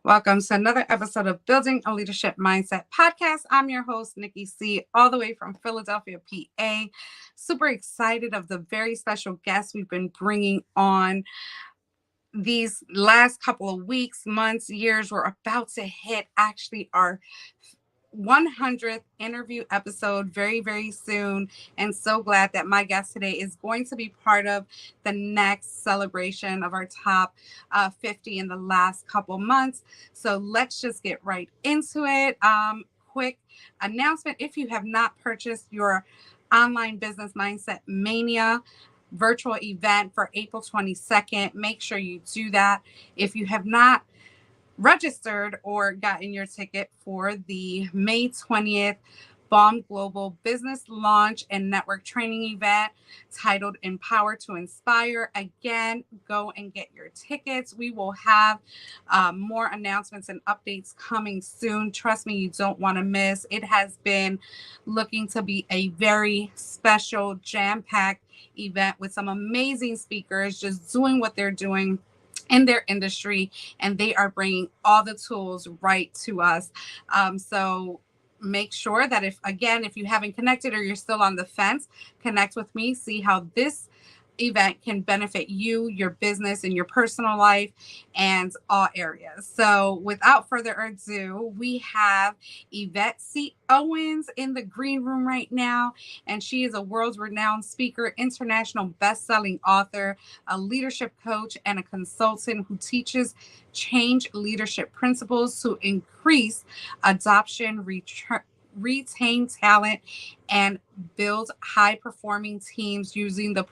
Welcome to another episode of Building a Leadership Mindset podcast. I'm your host, Nikki C, all the way from Philadelphia, PA. Super excited of the very special guests we've been bringing on these last couple of weeks, months, years. We're about to hit actually our 100th interview episode very, very soon. And so glad that my guest today is going to be part of the next celebration of our top 50 in the last couple months. So let's just get right into it. Quick announcement. If you have not purchased your online business mindset mania virtual event for April 22nd, make sure you do that. If you have not registered or gotten your ticket for the May 20th BALM Global Business Launch and Network Training event titled Empower to Inspire. Again, go and get your tickets. We will have more announcements and updates coming soon. Trust me, you don't want to miss. It has been looking to be a very special, jam-packed event with some amazing speakers just doing what they're doing in their industry, and they are bringing all the tools right to us. So make sure that if you haven't connected or you're still on the fence, connect with me, see how this event can benefit you, your business, and your personal life, and all areas. So without further ado, we have Yvette C Owens in the green room right now, and she is a world-renowned speaker, international best-selling author, a leadership coach, and a consultant who teaches change leadership principles to increase adoption, retain talent, and build high-performing teams using the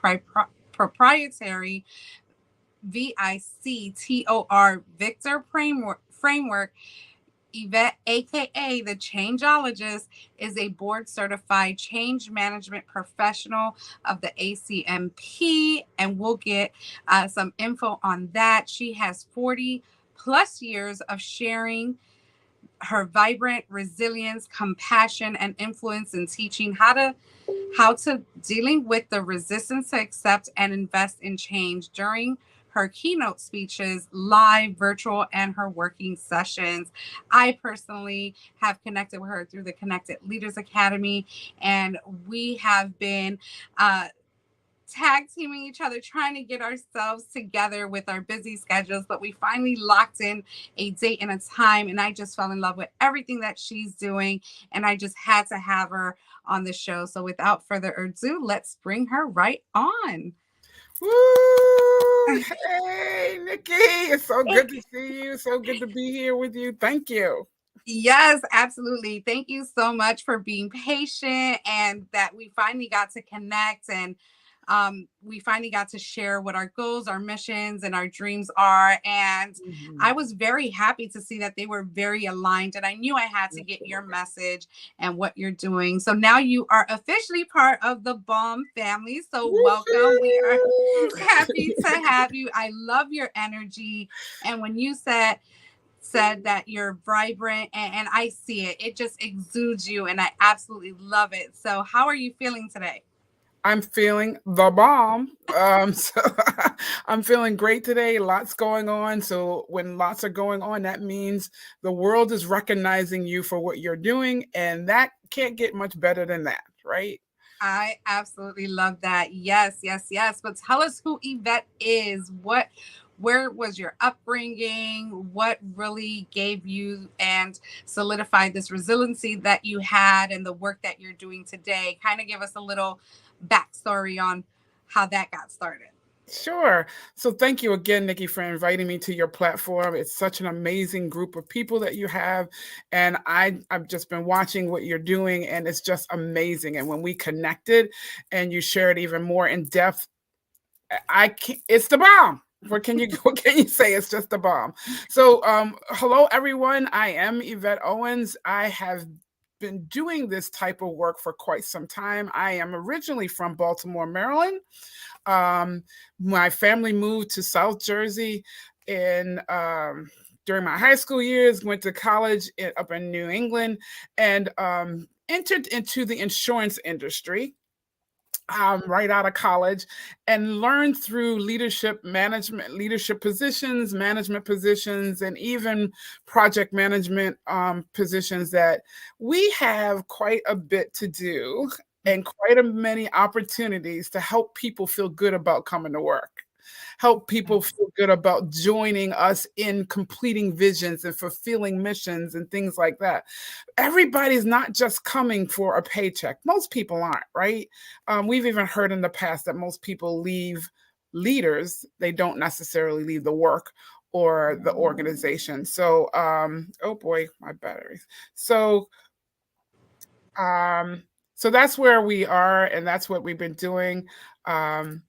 proprietary V.I.C.T.O.R. V.I.C.T.O.R framework. Yvette, aka the Changologist, is a board-certified change management professional of the A.C.M.P, and we'll get some info on that. She has 40 plus years of sharing her vibrant resilience, compassion, and influence in teaching how to dealing with the resistance to accept and invest in change during her keynote speeches, live, virtual, and her working sessions. I personally have connected with her through the Connected Leaders Academy, and we have been tag teaming each other, trying to get ourselves together with our busy schedules, but we finally locked in a date and a time, and I just fell in love with everything that she's doing, and I just had to have her on the show. So without further ado, let's bring her right on. Woo! Hey, Nikki, it's so good to see you. So good to be here with you. Thank you. Yes, absolutely. Thank you so much for being patient, and that we finally got to connect, and we finally got to share what our goals, our missions, and our dreams are. And I was very happy to see that they were very aligned, and I knew I had to get your message and what you're doing. So now you are officially part of the BALM family. So welcome. We are happy to have you. I love your energy. And when you said that you're vibrant, and I see it just exudes you, and I absolutely love it. So how are you feeling today? I'm feeling the bomb. So I'm feeling great today. Lots going on. So when lots are going on, that means the world is recognizing you for what you're doing, and that can't get much better than that, right? I absolutely love that. Yes, yes, yes. But tell us who Yvette is. Where was your upbringing? What really gave you and solidified this resiliency that you had and the work that you're doing today? Kind of give us a little backstory on how that got started. Sure. So thank you again, Nikki, for inviting me to your platform. It's such an amazing group of people that you have. And I've just been watching what you're doing, and it's just amazing. And when we connected and you shared even more in depth, it's the bomb. What can you say? It's just the bomb. So hello, everyone. I am Yvette Owens. I have been doing this type of work for quite some time. I am originally from Baltimore, Maryland. My family moved to South Jersey during my high school years, went to college up in New England, and entered into the insurance industry. right out of college, and learned through leadership management, leadership positions, management positions, and even project management positions that we have quite a bit to do and quite a many opportunities to help people feel good about coming to work. Help people Yes. feel good about joining us in completing visions and fulfilling missions and things like that. Everybody's not just coming for a paycheck. Most people aren't, right? We've even heard in the past that most people leave leaders, they don't necessarily leave the work or the organization. So, oh boy, my batteries. Um, so that's where we are, and that's what we've been doing. Um,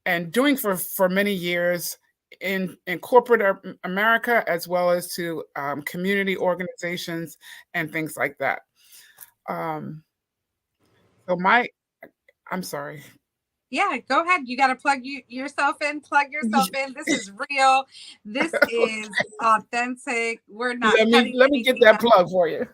and doing for many years in corporate America, as well as to community organizations and things like that. Um, so my, I'm sorry. Yeah, go ahead. You got to plug yourself in, plug yourself in. This is real. This is authentic. We're not cutting Let me get anything that out. plug for you.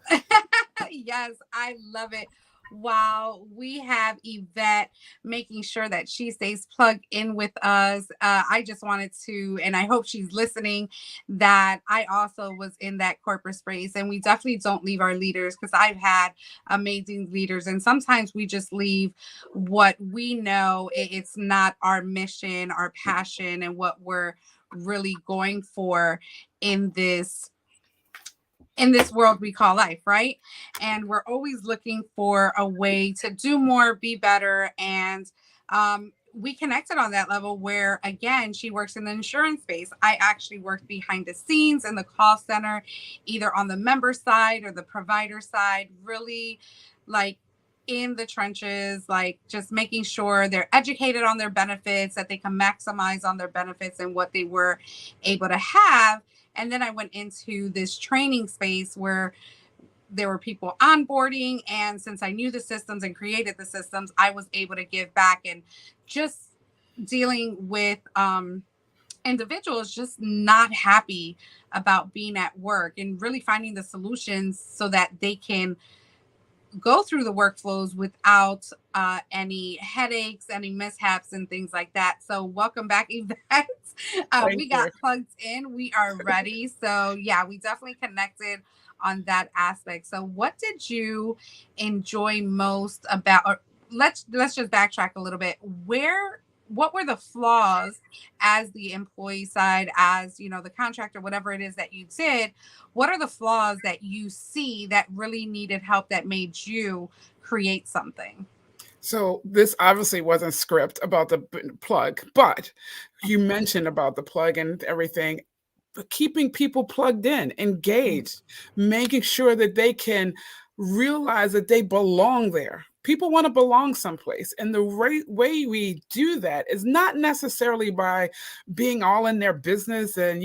Yes, I love it. Wow, we have Yvette making sure that she stays plugged in with us. I just wanted to, and I hope she's listening, that I also was in that corporate space, and we definitely don't leave our leaders, because I've had amazing leaders, and sometimes we just leave what we know it's not our mission, our passion, and what we're really going for in this world we call life, right? And we're always looking for a way to do more, be better. And we connected on that level where, again, she works in the insurance space. I actually worked behind the scenes in the call center, either on the member side or the provider side, really like in the trenches, like just making sure they're educated on their benefits, that they can maximize on their benefits and what they were able to have. And then I went into this training space where there were people onboarding. And since I knew the systems and created the systems, I was able to give back, and just dealing with individuals just not happy about being at work, and really finding the solutions so that they can go through the workflows without any headaches, any mishaps, and things like that. So, welcome back, Yvette. Thank We got you. plugged in. We are ready. So, yeah, we definitely connected on that aspect. So, what did you enjoy most about? Or let's just backtrack a little bit. What were the flaws as the employee side, as the contractor, whatever it is that you did? What are the flaws that you see that really needed help, that made you create something? So this obviously wasn't script about the plug, but you mentioned about the plug and everything. But keeping people plugged in, engaged, making sure that they can realize that they belong there. People want to belong someplace. And the right way we do that is not necessarily by being all in their business and,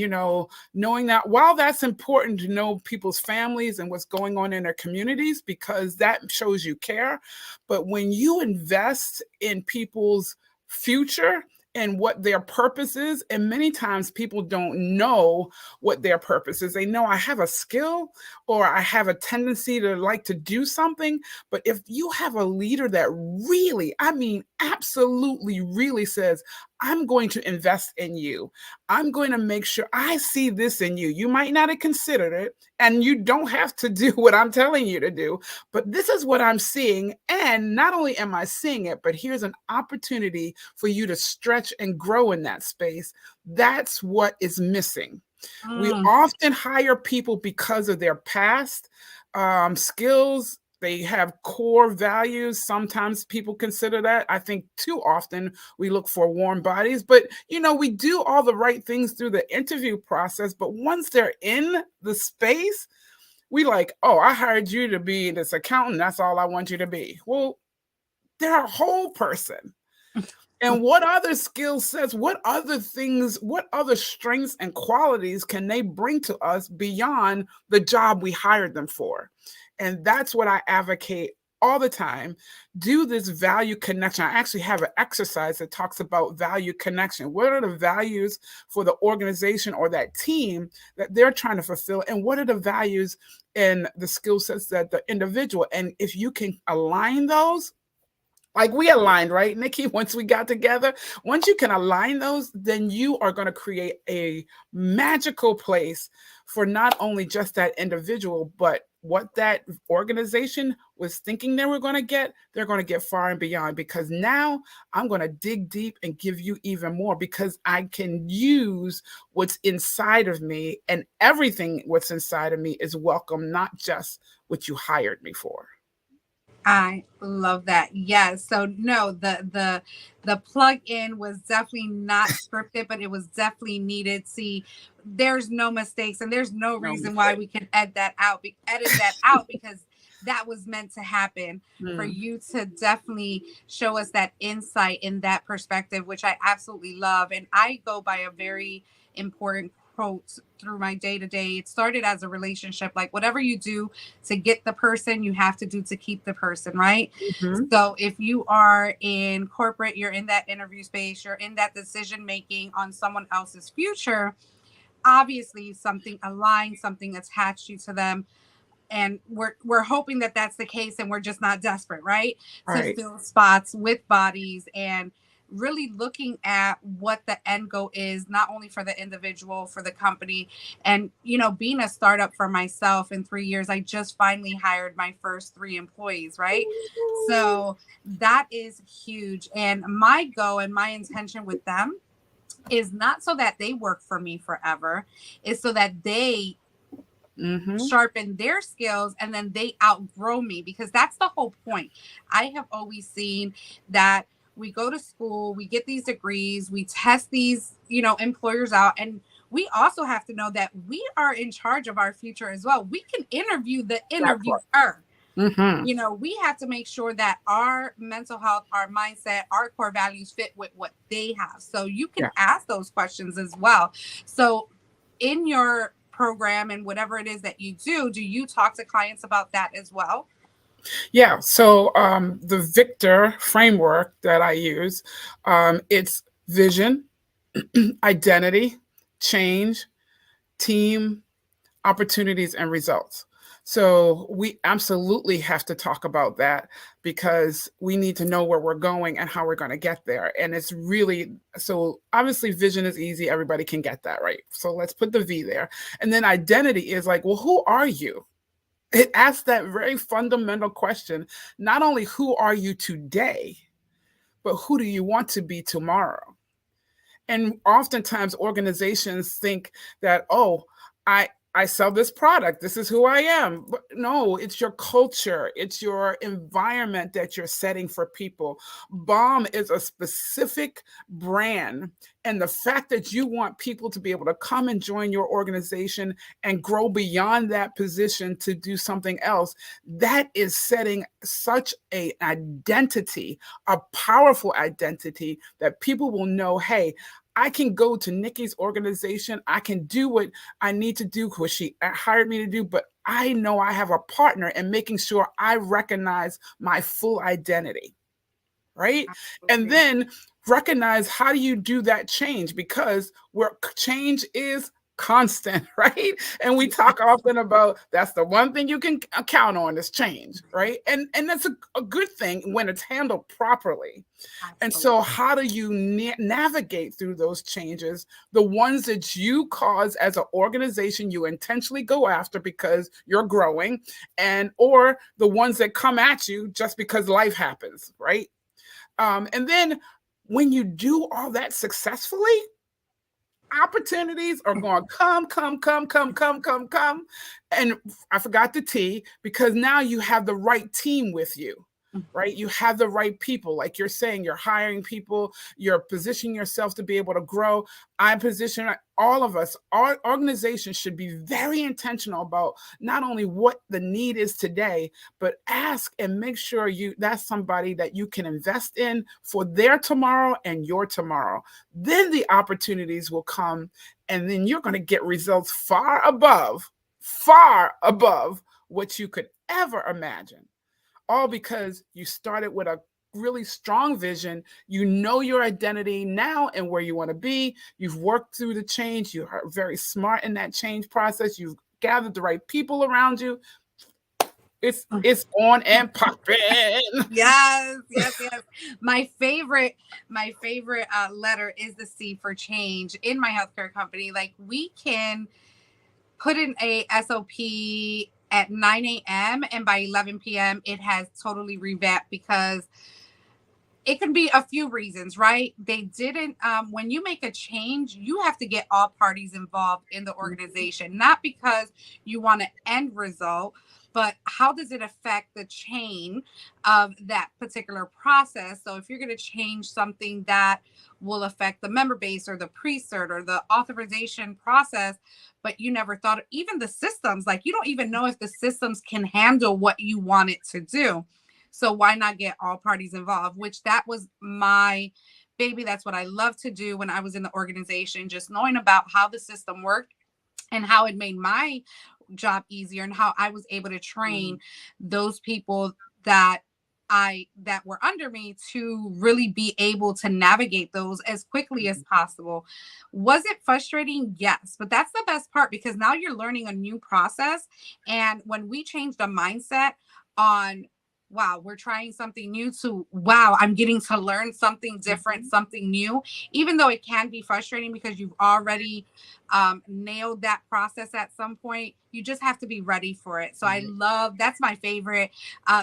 knowing that while that's important to know people's families and what's going on in their communities, because that shows you care. But when you invest in people's future, and what their purpose is. And many times people don't know what their purpose is. They know I have a skill or I have a tendency to like to do something. But if you have a leader that really, I mean, absolutely really says, I'm going to invest in you. I'm going to make sure I see this in you. You might not have considered it, and you don't have to do what I'm telling you to do, but this is what I'm seeing. And not only am I seeing it, but here's an opportunity for you to stretch and grow in that space. That's what is missing. We Mm, often hire people because of their past skills. They have core values. Sometimes people consider that. I think too often we look for warm bodies, but we do all the right things through the interview process. But once they're in the space, we like, oh, I hired you to be this accountant. That's all I want you to be. Well, they're a whole person. And what other skill sets, what other things, what other strengths and qualities can they bring to us beyond the job we hired them for? And that's what I advocate all the time. Do this value connection. I actually have an exercise that talks about value connection. What are the values for the organization or that team that they're trying to fulfill? And what are the values and the skill sets that the individual? And if you can align those, Like we aligned, right, Nikki? Once we got together, once you can align those, then you are going to create a magical place for not only just that individual, but what that organization was thinking they were going to get, they're going to get far and beyond. Because now I'm going to dig deep and give you even more because I can use what's inside of me, and everything what's inside of me is welcome, not just what you hired me for. I love that. Yes. So no, the plug in was definitely not scripted, but it was definitely needed. See, there's no mistakes, and there's no No reason why mistake. we can edit that out because that was meant to happen for Mm, you to definitely show us that insight in that perspective, which I absolutely love. And I go by a very important quote through my day to day. It started as a relationship, like whatever you do to get the person, you have to do to keep the person, right? mhm. So if you are in corporate, you're in that interview space, you're in that decision making on someone else's future, obviously something aligned, something attached you to them, and we're hoping that that's the case, and we're just not desperate, right, to Right. fill spots with bodies, and really looking at what the end goal is, not only for the individual, for the company. And being a startup for myself, in 3 years I just finally hired my first 3 employees, right? So that is huge, and my goal and my intention with them is not so that they work for me forever, is so that they Mhm. sharpen their skills and then they outgrow me, because that's the whole point. I have always seen that we go to school, we get these degrees, we test these, employers out, and we also have to know that we are in charge of our future as well. We can interview the That part. interviewer. Mhm. We have to make sure that our mental health, our mindset, our core values fit with what they have. So you can Yeah. ask those questions as well. So in your program and whatever it is that you do you talk to clients about that as well? Yeah. So the Victor framework that I use, it's vision, identity, change, team, opportunities, and results. So we absolutely have to talk about that because we need to know where we're going and how we're going to get there. And it's really so obviously vision is easy. Everybody can get that, right? So let's put the V there. And then identity is like, well, who are you? It asks that very fundamental question. Not only who are you today, but who do you want to be tomorrow? And oftentimes organizations think that, oh, I sell this product, this is who I am. But no, it's your culture, it's your environment that you're setting for people. BALM is a specific brand, and the fact that you want people to be able to come and join your organization and grow beyond that position to do something else, that is setting such a identity, a powerful identity, that people will know, hey, I can go to Nikki's organization. I can do what I need to do because she hired me to do, but I know I have a partner in making sure I recognize my full identity, right? And Absolutely. then recognize how do you do that change, because where change is constant, right? And we talk often about that's the one thing you can count on is change, right? And that's a good thing when it's handled properly. And so, Absolutely. how do you navigate through those changes? The ones that you cause as an organization, you intentionally go after because you're growing, and or the ones that come at you just because life happens, right? And then when you do all that successfully, opportunities are going to come. And I forgot the T, because now you have the right team with you, right? You have the right people. Like you're saying, you're hiring people, you're positioning yourself to be able to grow. I position all of us, our organization should be very intentional about not only what the need is today, but ask and make sure that's somebody that you can invest in for their tomorrow and your tomorrow. Then the opportunities will come, and then you're going to get results far above what you could ever imagine, all because you started with a really strong vision. You know your identity now and where you want to be. You've worked through the change. You are very smart in that change process. You've gathered the right people around you. It's on and popping. Yes, yes, yes. My favorite, letter is the C for change in my healthcare company. Like we can put in a SOP at 9 a.m. and by 11 p.m. it has totally revamped because it can be a few reasons, right? They didn't, when you make a change, you have to get all parties involved in the organization, not because you want an end result, but how does it affect the chain of that particular process? So if you're going to change something that will affect the member base or the pre-cert or the authorization process, but you never thought, even the systems, like you don't even know if the systems can handle what you want it to do. So why not get all parties involved? Which that was my baby. That's what I love to do when I was in the organization, just knowing about how the system worked and how it made my job easier and how I was able to train those people that were under me to really be able to navigate those as quickly as possible. Was it frustrating? Yes, but that's the best part because now you're learning a new process. And when we changed the mindset on, wow, we're trying something new, to wow, I'm getting to learn something different, something new, even though it can be frustrating because you've already nailed that process at some point. You just have to be ready for it. So I love, that's my favorite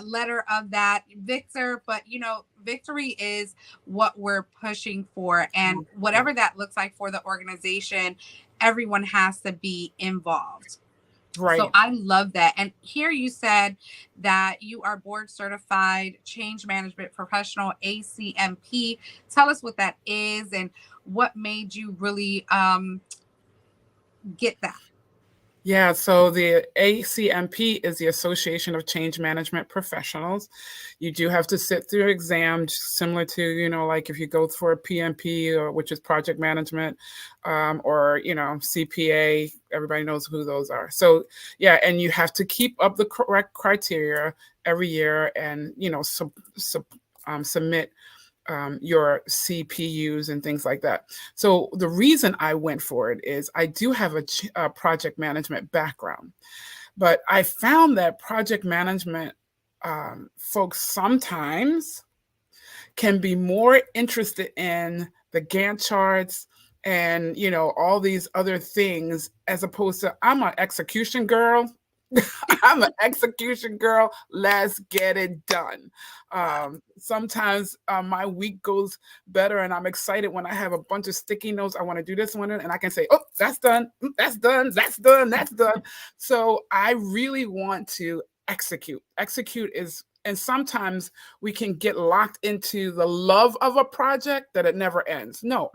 letter of that, Victor. But you know, victory is what we're pushing for, and whatever that looks like for the organization, everyone has to be involved. Right. So I love that. And here you said that you are board certified change management professional, A.C.M.P. Tell us what that is and what made you really get that. Yeah, so the A.C.M.P is the Association of Change Management Professionals. You do have to sit through exams similar to, like if you go for a PMP, or which is project management, or, CPA, everybody knows who those are. So, yeah, and you have to keep up the correct criteria every year and, submit your CPUs and things like that. So the reason I went for it is I do have a project management background, but I found that project management folks sometimes can be more interested in the Gantt charts and all these other things as opposed to, I'm an execution girl. I'm an execution girl. Let's get it done. Sometimes my week goes better and I'm excited when I have a bunch of sticky notes. I want to do this one and I can say, oh, that's done. That's done. That's done. That's done. So I really want to execute. Execute is, and sometimes we can get locked into the love of a project that it never ends. No,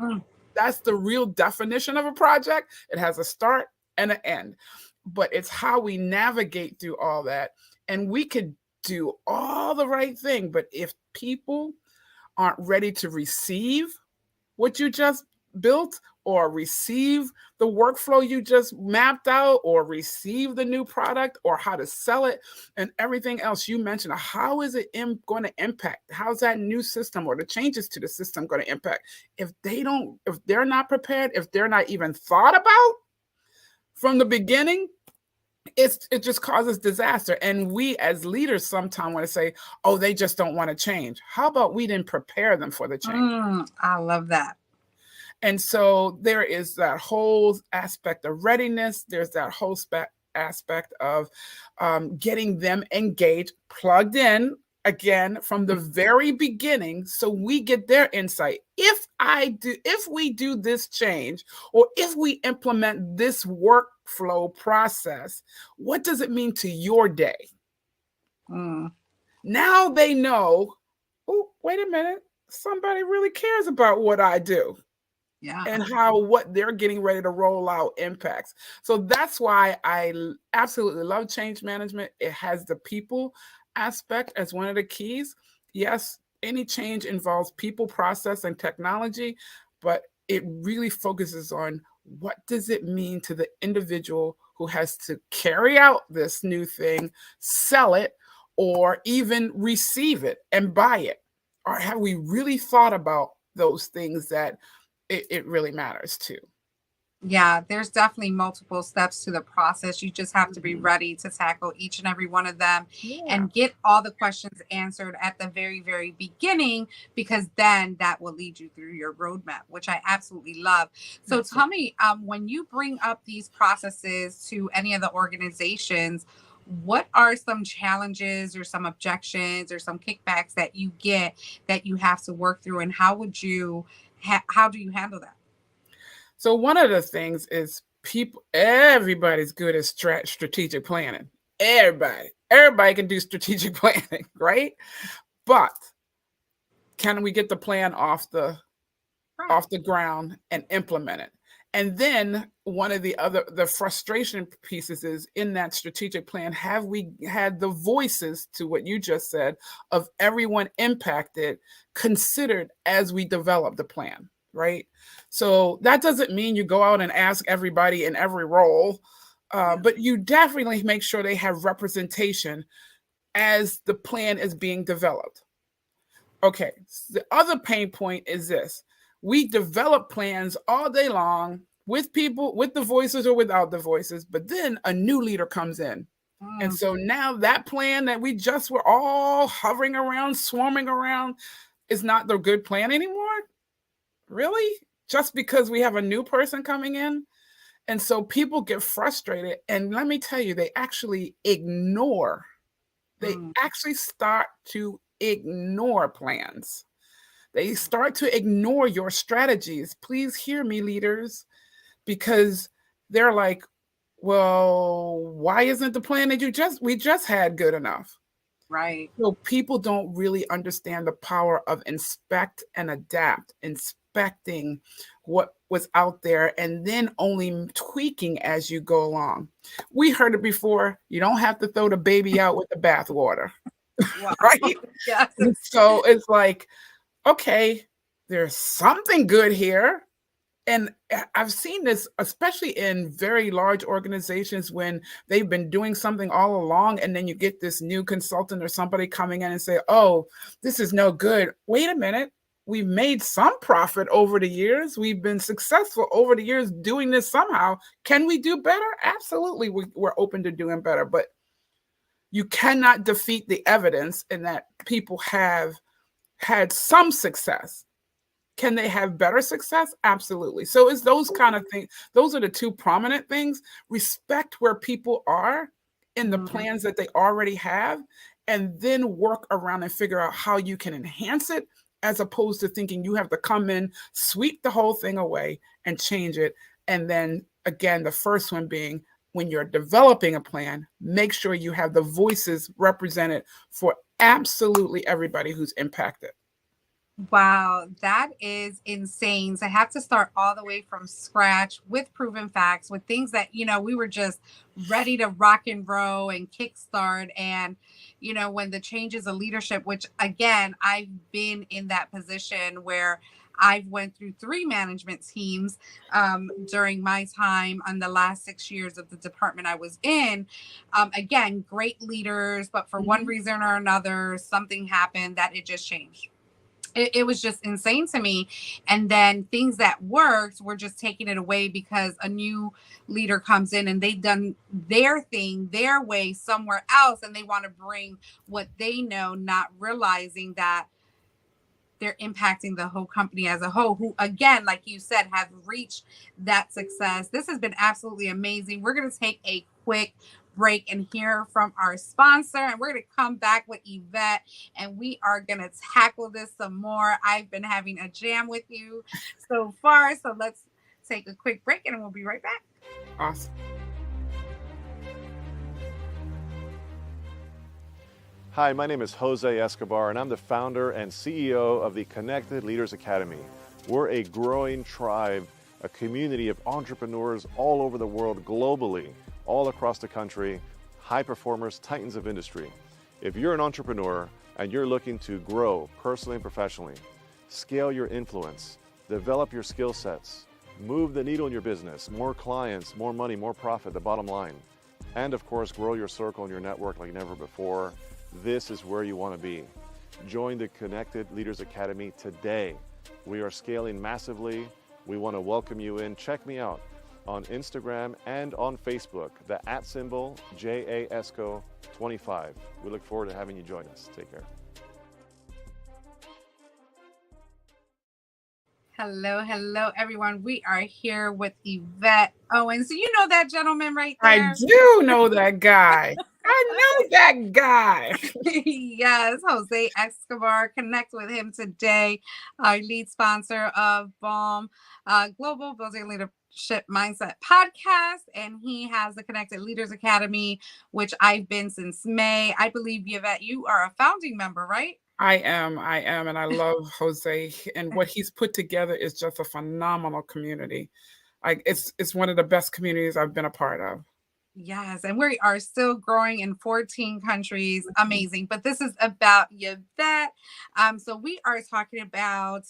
that's the real definition of a project. It has a start and an end, but it's how we navigate through all that. And we could do all the right thing, but if people aren't ready to receive what you just built or receive the workflow you just mapped out or receive the new product or how to sell it and everything else you mentioned, how is it going to impact? How's that new system or the changes to the system going to impact? If they're not prepared, if they're not even thought about from the beginning, it just causes disaster. And we as leaders sometimes want to say, oh, they just don't want to change. How about we didn't prepare them for the change? I love that. And so there is that whole aspect of readiness. There's that whole aspect of getting them engaged, plugged in again from the very beginning, so we get their insight. If we do this change, or if we implement this workflow process, what does it mean to your day? Now they know, oh, wait a minute, somebody really cares about what I do. Yeah. And how what they're getting ready to roll out impacts. So that's why I absolutely love change management. It has the people aspect as one of the keys. Yes, any change involves people, process, and technology, but it really focuses on what does it mean to the individual who has to carry out this new thing, sell it, or even receive it and buy it. Or have we really thought about those things that it really matters too? Yeah, there's definitely multiple steps to the process. You just have to be Mhm. ready to tackle each and every one of them Yeah, and get all the questions answered at the very, very beginning, because then that will lead you through your roadmap, which I absolutely love. So that's it. tell me, when you bring up these processes to any of the organizations, what are some challenges or some objections or some kickbacks that you get that you have to work through, and how would you, how do you handle that? So one of the things is everybody's good at strategic planning. Everybody can do strategic planning, right? But can we get the plan Right. off the ground and implement it? And then one of the frustration pieces is in that strategic plan, have we had the voices, to what you just said, of everyone impacted considered as we develop the plan, right? So that doesn't mean you go out and ask everybody in every role, Yeah. but you definitely make sure they have representation as the plan is being developed. Okay, the other pain point is this: we develop plans all day long with people, with the voices or without the voices, but then a new leader comes in. And Mm, so now that plan that we just were all hovering around, swarming around, is not the good plan anymore? Really? Just because we have a new person coming in? And so people get frustrated. And let me tell you, they mm. actually start to ignore plans. They start to ignore your strategies. Please hear me, leaders, because they're like, well, why isn't the plan that we just had good enough? Right. So people don't really understand the power of inspect and adapt, inspecting what was out there and then only tweaking as you go along. We heard it before. You don't have to throw the baby out with the bathwater, Wow. right? Yes. And so it's like, okay, there's something good here. And I've seen this, especially in very large organizations, when they've been doing something all along, and then you get this new consultant or somebody coming in and say, oh, this is no good. Wait a minute. We've made some profit over the years. We've been successful over the years doing this somehow. Can we do better? Absolutely. We're open to doing better. But you cannot defeat the evidence in that people have had some success. Can they have better success? Absolutely. So it's those kind of things. Those are the two prominent things. Respect where people are in the Mhm. plans that they already have, and then work around and figure out how you can enhance it, as opposed to thinking you have to come in, sweep the whole thing away and change it. And then again, the first one being, when you're developing a plan, make sure you have the voices represented for absolutely everybody who's impacted. Wow, that is insane. So I have to start all the way from scratch with proven facts, with things that, we were just ready to rock and roll and kickstart. And, when the changes of leadership, which again, I've been in that position where I've went through three management teams during my time on the last 6 years of the department I was in. Again, great leaders, but for one Mhm. reason or another, something happened that it just changed. It was just insane to me. And then things that worked were just taking it away because a new leader comes in and they've done their thing their way somewhere else, and they want to bring what they know, not realizing that they're impacting the whole company as a whole, who again, like you said, have reached that success. This has been absolutely amazing. We're going to take a quick break and hear from our sponsor, and we're going to come back with Yvette, and we are going to tackle this some more. I've been having a jam with you so far, so let's take a quick break and we'll be right back. Awesome. Hi, my name is Jose Escobar, and I'm the founder and CEO of the Connected Leaders Academy. We're a growing tribe, a community of entrepreneurs all over the world, globally, all across the country, high performers, titans of industry. If you're an entrepreneur and you're looking to grow personally and professionally, scale your influence, develop your skill sets, move the needle in your business, more clients, more money, more profit, the bottom line, and of course, grow your circle and your network like never before, this is where you want to be. Join the Connected Leaders Academy today. We are scaling massively. We want to welcome you in. Check me out. on Instagram and on Facebook, the @ JASCO 25. We look forward to having you join us. Take care. Hello, hello, everyone. We are here with Yvette Owens. Do you know that gentleman right I there? do know that guy. I know that guy. Yes, Jose Escobar. Connect with him today. Our lead sponsor of BALM, Global Building Leadership Mindset podcast. And he has the Connected Leaders Academy, which I've been since May. I believe, Yvette, you are a founding member, right? I am, and I love Jose, and what he's put together is just a phenomenal community. Like it's one of the best communities I've been a part of. Yes, and we are still growing in 14 countries. Amazing. But this is about Yvette. So we are talking about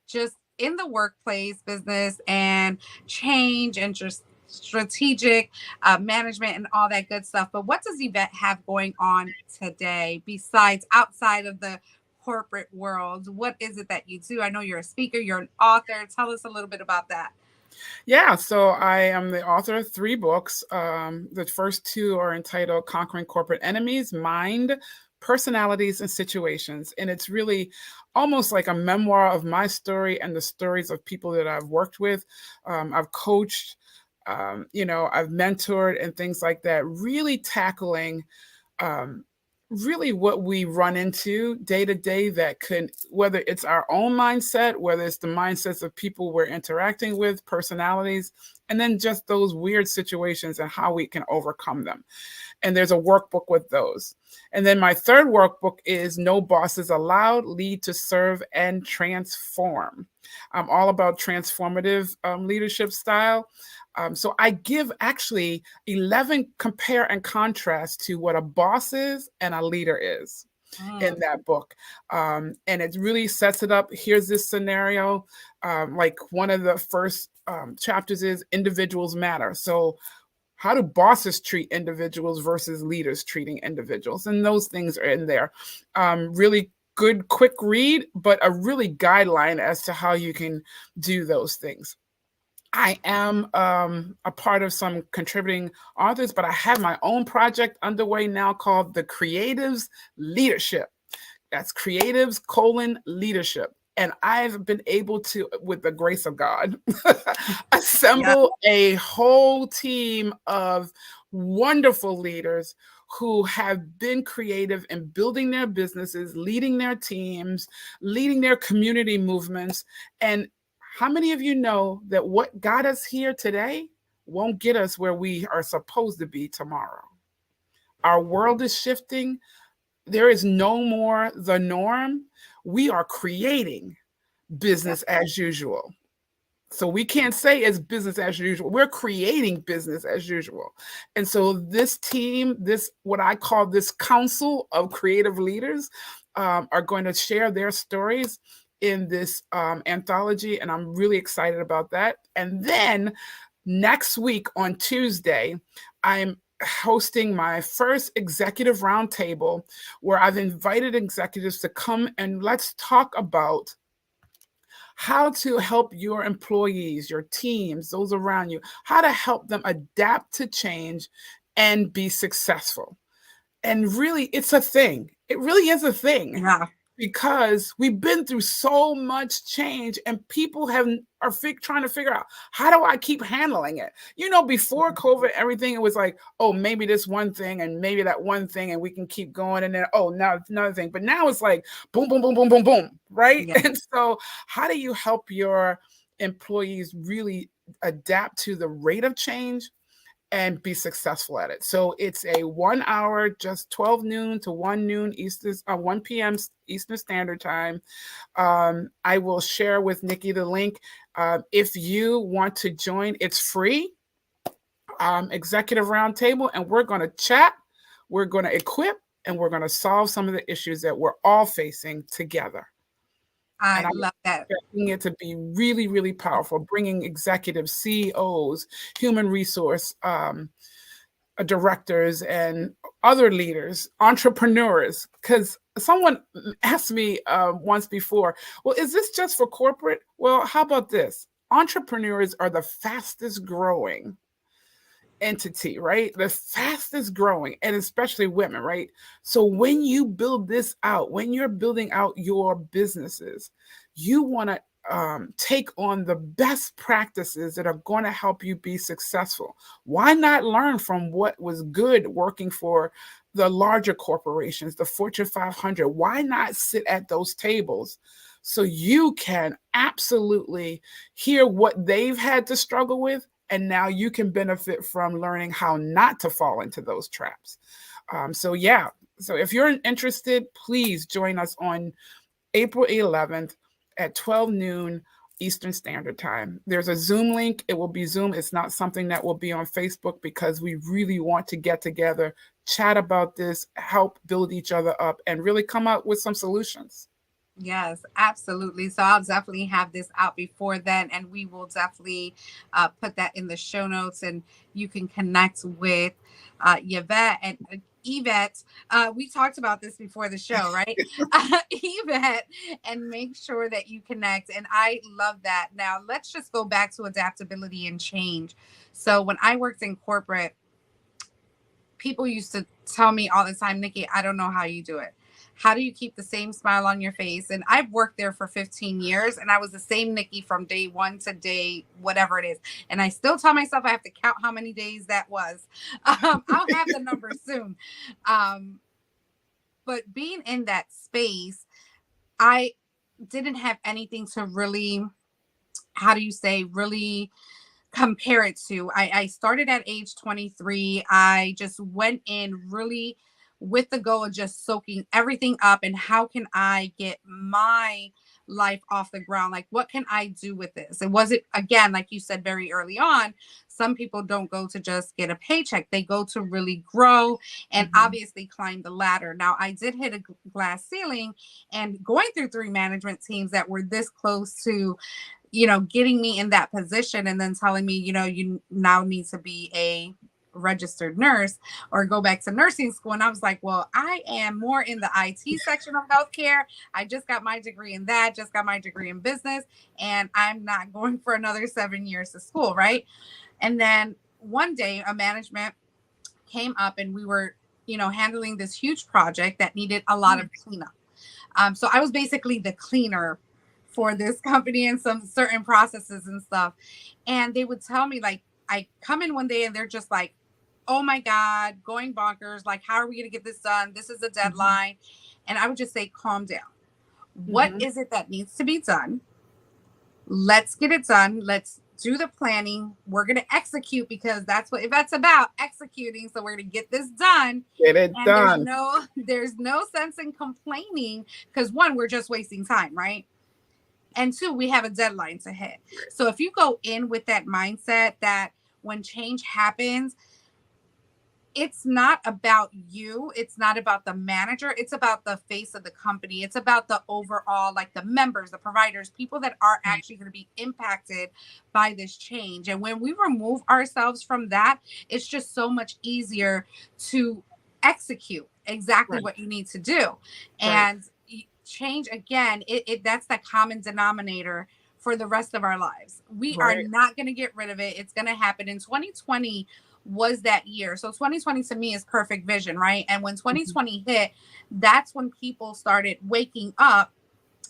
just in the workplace, business and change and just strategic management and all that good stuff. But what does Yvette have going on today besides outside of the corporate world? What is it that you do? I know you're a speaker, you're an author. Tell us a little bit about that. Yeah, so I am the author of 3 books. The first 2 are entitled Conquering Corporate Enemies, Mind, Personalities, and Situations. And it's really almost like a memoir of my story and the stories of people that I've worked with. I've coached, I've mentored and things like that, really tackling really what we run into day to day that could, whether it's our own mindset, whether it's the mindsets of people we're interacting with, personalities, and then just those weird situations and how we can overcome them. And there's a workbook with those. And then my third workbook is No Bosses Allowed, Lead to Serve and Transform. I'm all about transformative leadership style. So I give actually 11 compare and contrast to what a boss is and a leader is in that book. And it really sets it up. Here's this scenario. Like one of the first chapters is individuals matter. So how do bosses treat individuals versus leaders treating individuals? And those things are in there. Really good, quick read, but a really guideline as to how you can do those things. I am a part of some contributing authors, but I have my own project underway now called The Creatives Leadership. That's Creatives: Leadership. And I've been able to, with the grace of God, assemble a whole team of wonderful leaders who have been creative in building their businesses, leading their teams, leading their community movements. And how many of you know that what got us here today won't get us where we are supposed to be tomorrow? Our world is shifting. There is no more the norm. We are creating business as usual. So we can't say it's business as usual. We're creating business as usual. And so this team, what I call this council of creative leaders, are going to share their stories in this anthology. And I'm really excited about that. And then next week on Tuesday, I'm hosting my first executive roundtable where I've invited executives to come and let's talk about how to help your employees, your teams, those around you, how to help them adapt to change and be successful. And really, it's a thing. It really is a thing. Yeah. Because we've been through so much change and people are trying to figure out, how do I keep handling it? Before COVID, everything, it was like, oh, maybe this one thing and maybe that one thing and we can keep going. And then, oh, now it's another thing. But now it's like boom, boom, boom, boom, boom, boom, right? Yeah. And so how do you help your employees really adapt to the rate of change and be successful at it? So it's a 1 hour, just 12 noon to 1 p.m. Eastern Standard Time. I will share with Nikki the link. If you want to join, it's free. Executive Roundtable, and we're going to chat, we're going to equip, and we're going to solve some of the issues that we're all facing together. I love that. Expecting it to be really, really powerful, bringing executives, CEOs, human resource directors, and other leaders, entrepreneurs. Because someone asked me once before, well, is this just for corporate? Well, how about this? entrepreneurs are the fastest growing entity, right? The fastest growing, and especially women, right? So when you build this out, when you're building out your businesses, you want to take on the best practices that are going to help you be successful. Why not learn from what was good working for the larger corporations, the Fortune 500? Why not sit at those tables so you can absolutely hear what they've had to struggle with, and now you can benefit from learning how not to fall into those traps. So if you're interested, please join us on April 11th at 12 noon Eastern Standard Time. There's a Zoom link. It will be Zoom. It's not something that will be on Facebook, because we really want to get together, chat about this, help build each other up, and really come up with some solutions. Yes, absolutely. So I'll definitely have this out before then, and we will definitely put that in the show notes, and you can connect with Yvette and Yvette. We talked about this before the show, right? Yvette, and make sure that you connect. And I love that. Now, let's just go back to adaptability and change. So when I worked in corporate, people used to tell me all the time, Nikki, I don't know how you do it. How do you keep the same smile on your face? And I've worked there for 15 years, and I was the same Nikki from day one to day whatever it is. And I still tell myself I have to count how many days that was. I'll have the number soon. But being in that space, I didn't have anything to really, how do you say, really compare it to. I started at age 23. I just went in really with the goal of just soaking everything up, and how can I get my life off the ground? Like, what can I do with this? It wasn't, again, like you said very early on, some people don't go to just get a paycheck. They go to really grow and obviously climb the ladder. Now, I did hit a glass ceiling, and going through 3 management teams that were this close to, getting me in that position, and then telling me, you now need to be a registered nurse or go back to nursing school. And I was like, well, I am more in the IT section of healthcare. I just got my degree in that, just got my degree in business, and I'm not going for another 7 years to school, right? And then one day a management came up, and we were, handling this huge project that needed a lot of cleanup. So I was basically the cleaner for this company and some certain processes and stuff. And they would tell me, like, I come in one day and they're just like, oh my God, going bonkers. Like, how are we going to get this done? This is a deadline. And I would just say, calm down. What is it that needs to be done? Let's get it done. Let's do the planning. We're going to execute, because that's what Yvette's about, executing. So we're going to get this done. Get it done. There's no sense in complaining, because 1, we're just wasting time, right? And 2, we have a deadline to hit. So if you go in with that mindset that when change happens, it's not about you. It's not about the manager. It's about the face of the company. It's about the overall, like the members, the providers, people that are actually going to be impacted by this change. And when we remove ourselves from that, it's just so much easier to execute exactly what you need to do. And change, again, that's the common denominator for the rest of our lives. We are not going to get rid of it. It's going to happen. In 2020 was that year. So 2020 to me is perfect vision, right? And when 2020 hit, that's when people started waking up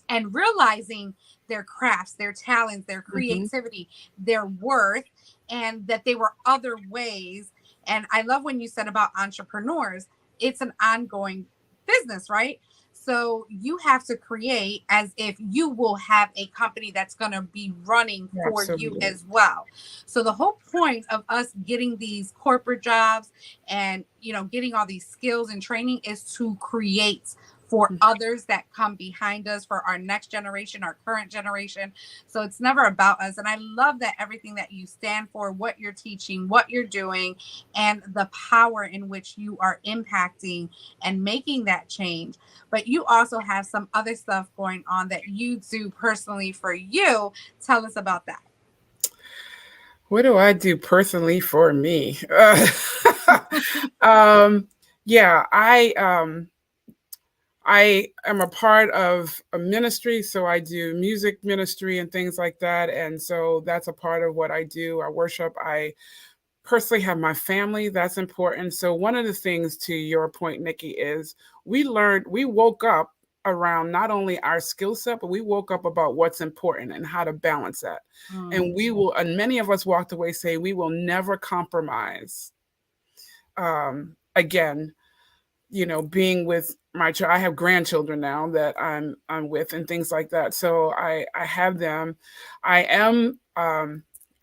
and realizing their crafts, their talents, their creativity, their worth, and that there were other ways. And I love when you said about entrepreneurs, it's an ongoing business, right? So you have to create as if you will have a company that's going to be running for you as well. So the whole point of us getting these corporate jobs and, getting all these skills and training is to create for others that come behind us, for our next generation, our current generation. So it's never about us. And I love that everything that you stand for, what you're teaching, what you're doing, and the power in which you are impacting and making that change. But you also have some other stuff going on that you do personally for you. Tell us about that. What do I do personally for me? I am a part of a ministry, so I do music ministry and things like that. And so that's a part of what I do. I worship. I personally have my family. That's important. So one of the things, to your point, Nikki, is we woke up around not only our skill set, but we woke up about what's important and how to balance that. And and many of us walked away saying we will never compromise. Again, being with my child. I have grandchildren now that I'm with and things like that. So I have them. I am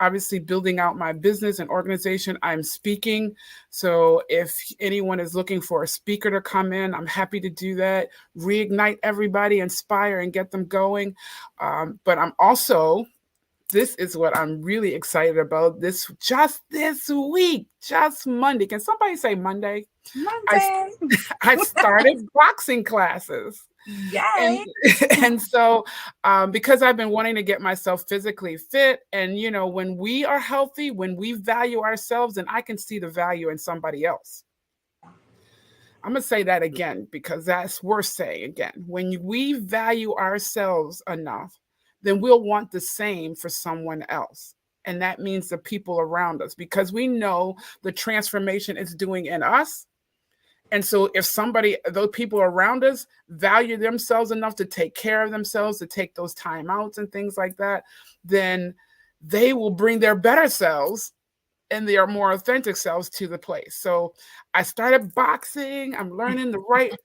obviously building out my business and organization. I'm speaking. So if anyone is looking for a speaker to come in, I'm happy to do that. Reignite everybody, inspire and get them going. But I'm also, this is what I'm really excited about. This week, just Monday. Can somebody say Monday? Monday. I started boxing classes. Yay. And so because I've been wanting to get myself physically fit, and when we are healthy, when we value ourselves, and I can see the value in somebody else. I'm going to say that again, because that's worth saying again. When we value ourselves enough, then we'll want the same for someone else. And that means the people around us, because we know the transformation it's doing in us. And so if those people around us value themselves enough to take care of themselves, to take those time outs and things like that, then they will bring their better selves and their more authentic selves to the place. So I started boxing. I'm learning the right,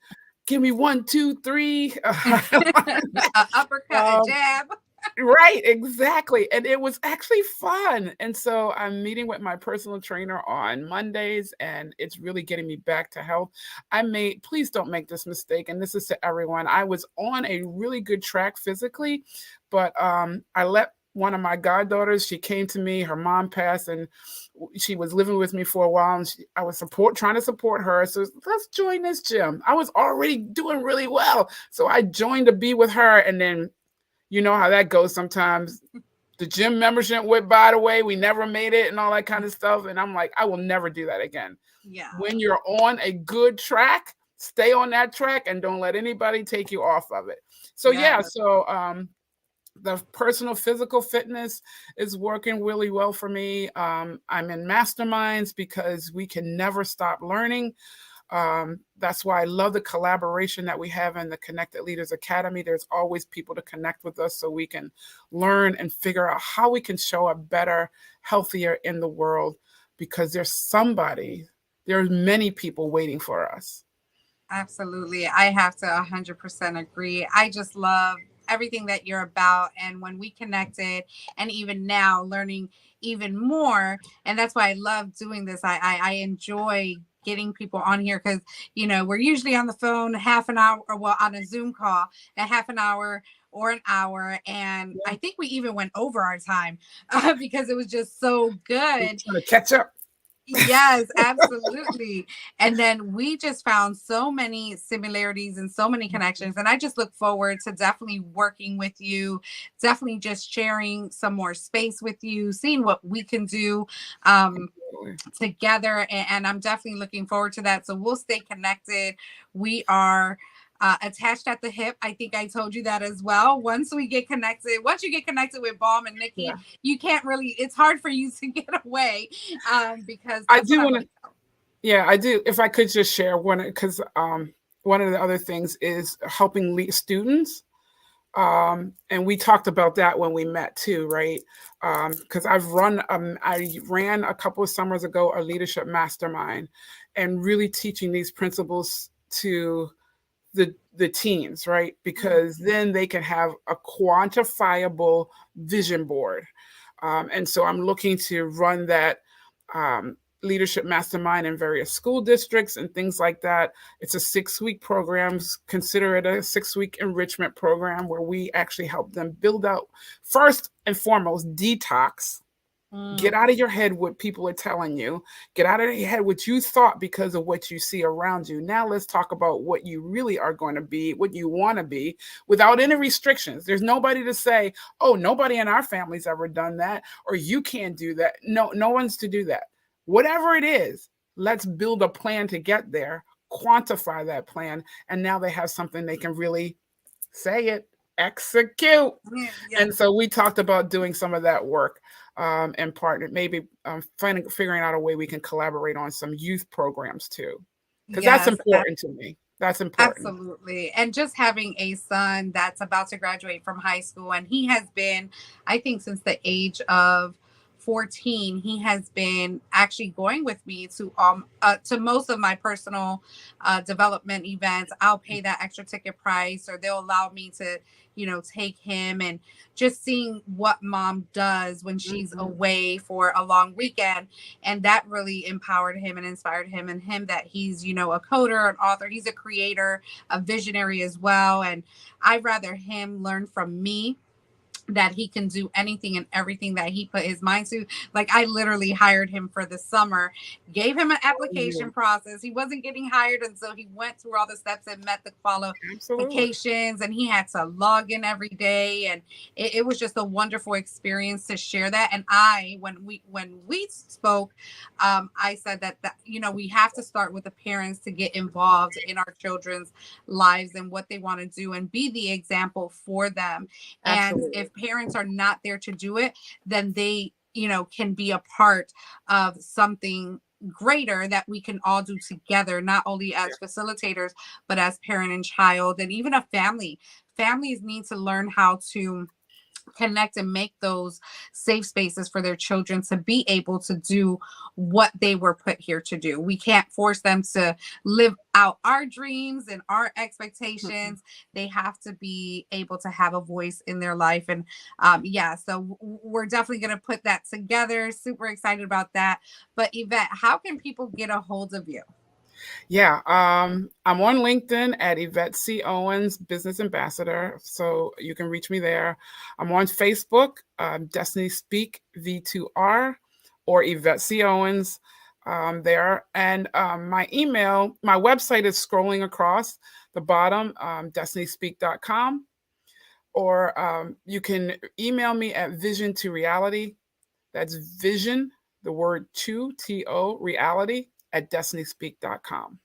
give me 1, 2, 3. Uppercut, a jab. Right, exactly. And it was actually fun. And so I'm meeting with my personal trainer on Mondays, and it's really getting me back to health. Please don't make this mistake. And this is to everyone. I was on a really good track physically, but I let one of my goddaughters, she came to me, her mom passed, and she was living with me for a while, and I was trying to support her. So let's join this gym. I was already doing really well. So I joined to be with her, and then you know how that goes sometimes. The gym membership went by the way, we never made it and all that kind of stuff. And I'm like, I will never do that again. Yeah. When you're on a good track, stay on that track and don't let anybody take you off of it. So the personal physical fitness is working really well for me. I'm in masterminds because we can never stop learning. That's why I love the collaboration that we have in the Connected Leaders Academy. There's always people to connect with us so we can learn and figure out how we can show up better, healthier in the world, because there's many people waiting for us. Absolutely. I have to 100% agree. I just love everything that you're about. And when we connected, and even now learning even more, and that's why I love doing this. I enjoy getting people on here because, we're usually on the phone half an hour, or on a Zoom call, a half an hour or an hour. And I think we even went over our time because it was just so good. Trying to catch up. Yes, absolutely. And then we just found so many similarities and so many connections. And I just look forward to definitely working with you, definitely just sharing some more space with you, seeing what we can do together. And I'm definitely looking forward to that. So we'll stay connected. We are attached at the hip. I think I told you that as well. Once you get connected with BALM and Nikki, you can't really, it's hard for you to get away because I do want to, I do. If I could just share one, because one of the other things is helping lead students. And we talked about that when we met too, right? Because I ran a couple of summers ago a leadership mastermind, and really teaching these principles to the teens, right? Because then they can have a quantifiable vision board. And so I'm looking to run that leadership mastermind in various school districts and things like that. It's a 6-week program. Consider it a 6-week enrichment program where we actually help them build out, first and foremost, detox. Get out of your head what people are telling you. Get out of your head what you thought because of what you see around you. Now let's talk about what you really are going to be, what you want to be, without any restrictions. There's nobody to say, oh, nobody in our family's ever done that, or you can't do that. No one's to do that. Whatever it is, let's build a plan to get there quantify that plan, and now they have something they can really say it, execute. Yeah. And so we talked about doing some of that work and partner, maybe figuring out a way we can collaborate on some youth programs too, because that's Yes, important to me. That's important. absolutely. And just having a son that's about to graduate from high school, and he has been, I think, since the age of 14, he has been actually going with me to most of my personal development events. I'll pay that extra ticket price, or they'll allow me to, take him, and just seeing what mom does when she's away for a long weekend. And that really empowered him and inspired him, and him that he's, a coder, an author, he's a creator, a visionary as well. And I'd rather him learn from me that he can do anything and everything that he put his mind to. Like, I literally hired him for the summer, gave him an application process. He wasn't getting hired until he went through all the steps and met the qualifications, and he had to log in every day. And it was just a wonderful experience to share that. And when we spoke, I said that, we have to start with the parents to get involved in our children's lives and what they want to do, and be the example for them. Absolutely. And if parents are not there to do it, then they, can be a part of something greater that we can all do together, not only as facilitators, but as parent and child, and even a family. Families need to learn how to connect and make those safe spaces for their children to be able to do what they were put here to do. We can't force them to live out our dreams and our expectations. They have to be able to have a voice in their life. And so we're definitely going to put that together. Super excited about that. But Yvette, how can people get a hold of you? Yeah, I'm on LinkedIn at Yvette C Owens, Business Ambassador, so you can reach me there. I'm on Facebook, Destiny Speak V.I.C.T.O.R, or Yvette C Owens there. And my website is scrolling across the bottom, destinyspeak.com, or you can email me at vision to reality. That's vision, the word T-O, reality, at destinyspeak.com.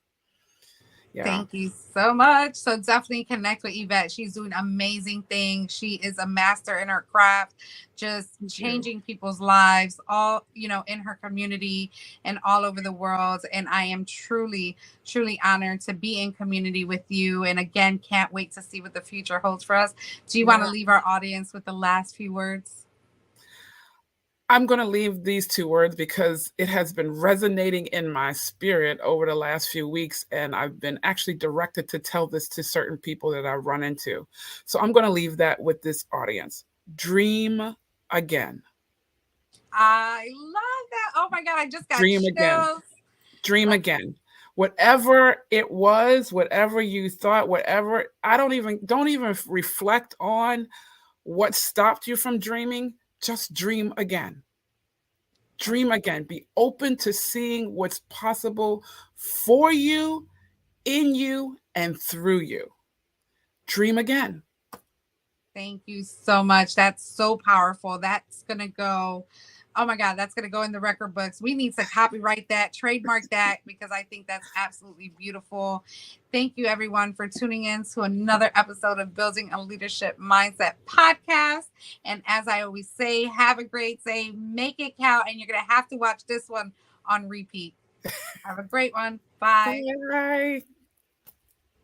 Yeah. Thank you so much. So definitely connect with Yvette. She's doing amazing things. She is a master in her craft, just changing people's lives, all, in her community and all over the world. And I am truly, truly honored to be in community with you. And again, can't wait to see what the future holds for us. Do you want to leave our audience with the last few words? I'm going to leave these 2 words because it has been resonating in my spirit over the last few weeks, and I've been actually directed to tell this to certain people that I run into. So I'm going to leave that with this audience. Dream again. I love that. Oh my God, I just got Dream chills. Again. Dream again. Whatever it was, whatever you thought, whatever, don't even reflect on what stopped you from dreaming. Just dream again. Dream again. Be open to seeing what's possible for you, in you, and through you. Dream again. Thank you so much. That's so powerful. That's going to go, oh my God, that's going to go in the record books. We need to copyright that, trademark that, because I think that's absolutely beautiful. Thank you, everyone, for tuning in to another episode of Building a Leadership Mindset podcast. And as I always say, have a great day, make it count, and you're going to have to watch this one on repeat. Have a great one. Bye. Bye.